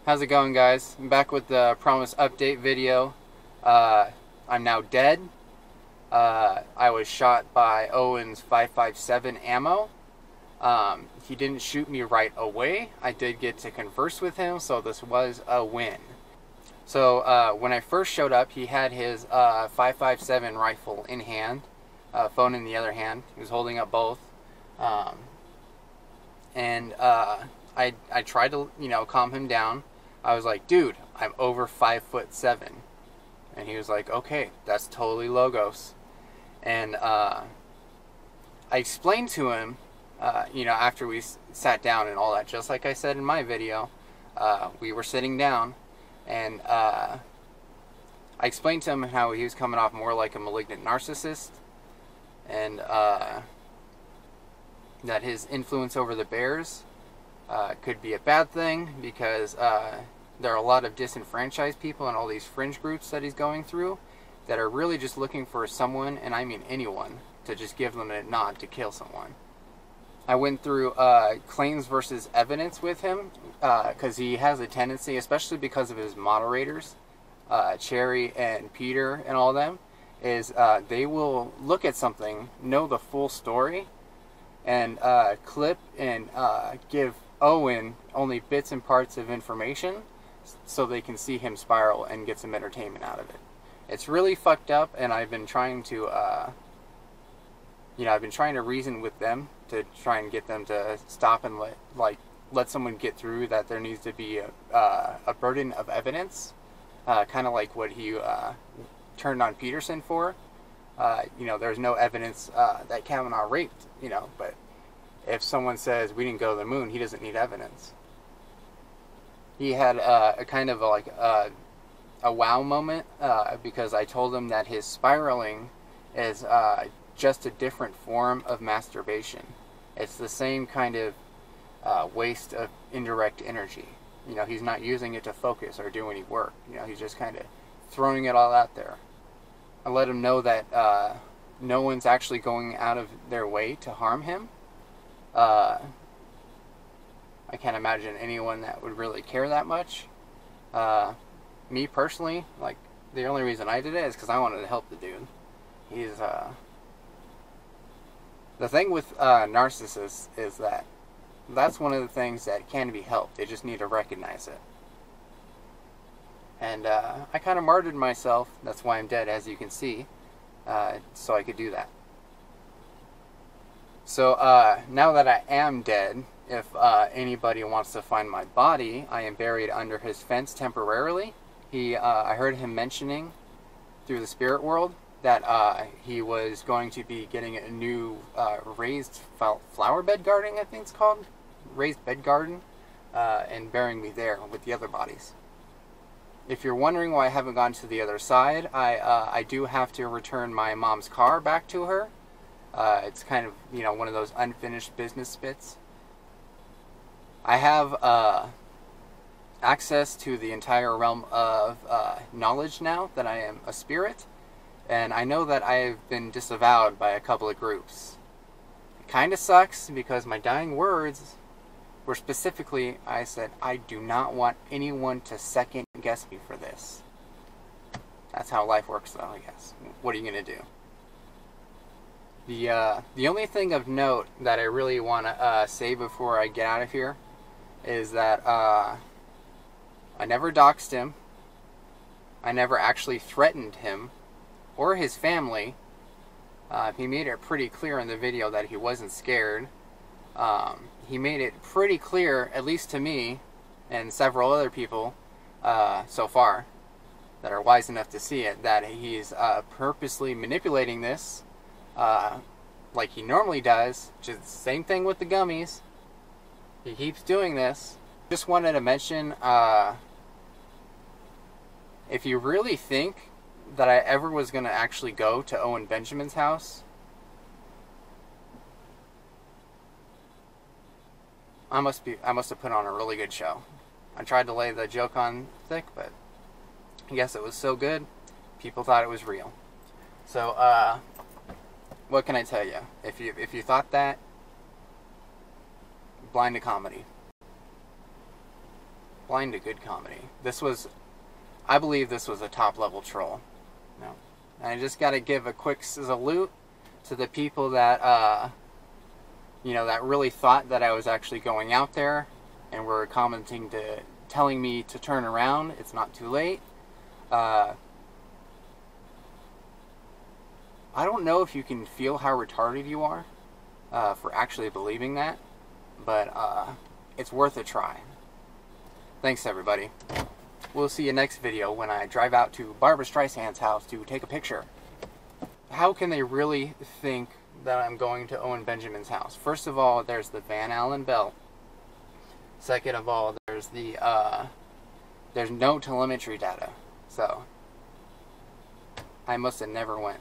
How's it going, guys? I'm back with the promised update video. I'm now dead. I was shot by Owen's 5.57 ammo. He didn't shoot me right away. I did get to converse with him, so this was a win. So when I first showed up, he had his 5.57 rifle in hand, phone in the other hand. He was holding up both. I tried to, calm him down. I was like, dude, I'm over 5'7", and he was like, okay, that's totally logos. And I explained to him, after we sat down and all that, just like I said in my video, we were sitting down, and I explained to him how he was coming off more like a malignant narcissist, and that his influence over the bears could be a bad thing because there are a lot of disenfranchised people and all these fringe groups that he's going through that are really just looking for someone, and I mean anyone, to just give them a nod to kill someone. I went through claims versus evidence with him because he has a tendency, especially because of his moderators, Cherry and Peter and all them, is they will look at something, know the full story, and clip and give Owen only bits and parts of information so they can see him spiral and get some entertainment out of it. It's really fucked up, and I've been trying to reason with them to try and get them to stop and let someone get through that there needs to be a burden of evidence, kind of like what he turned on Peterson for. There's no evidence that Kavanaugh raped, but if someone says we didn't go to the moon, he doesn't need evidence. He had a kind of a wow moment because I told him that his spiraling is just a different form of masturbation. It's the same kind of waste of indirect energy. He's not using it to focus or do any work. He's just kind of throwing it all out there. I let him know that no one's actually going out of their way to harm him. I can't imagine anyone that would really care that much. Me personally, the only reason I did it is because I wanted to help the dude. He's the thing with narcissists is that that's one of the things that can be helped. They just need to recognize it. And I kind of martyred myself. That's why I'm dead, as you can see, so I could do that. So now that I am dead, if anybody wants to find my body, I am buried under his fence temporarily. I heard him mentioning through the spirit world that he was going to be getting a new raised flower bed garden, I think it's called, raised bed garden, and burying me there with the other bodies. If you're wondering why I haven't gone to the other side, I do have to return my mom's car back to her. It's kind of, one of those unfinished business bits. I have access to the entire realm of knowledge now that I am a spirit, and I know that I've been disavowed by a couple of groups. It kind of sucks because my dying words were specifically, I said, I do not want anyone to second guess me for this. That's how life works, though, I guess. What are you going to do? The only thing of note that I really want to say before I get out of here is that I never doxed him. I never actually threatened him or his family. He made it pretty clear in the video that he wasn't scared. He made it pretty clear, at least to me and several other people so far that are wise enough to see it, that he's purposely manipulating this like he normally does. Just the same thing with the gummies. He keeps doing this. Just wanted to mention, if you really think that I ever was going to actually go to Owen Benjamin's house, I must have put on a really good show. I tried to lay the joke on thick, but I guess it was so good, people thought it was real. So, what can I tell you? If you thought that, blind to comedy. line to good comedy. This was, I believe this was a top level troll. No. I just got to give a quick salute to the people that, you know, that really thought that I was actually going out there and were commenting telling me to turn around. It's not too late. I don't know if you can feel how retarded you are for actually believing that, but it's worth a try. Thanks, everybody. We'll see you next video when I drive out to Barbra Streisand's house to take a picture. How can they really think that I'm going to Owen Benjamin's house? First of all, there's the Van Allen belt. Second of all, there's no telemetry data. So I must have never went.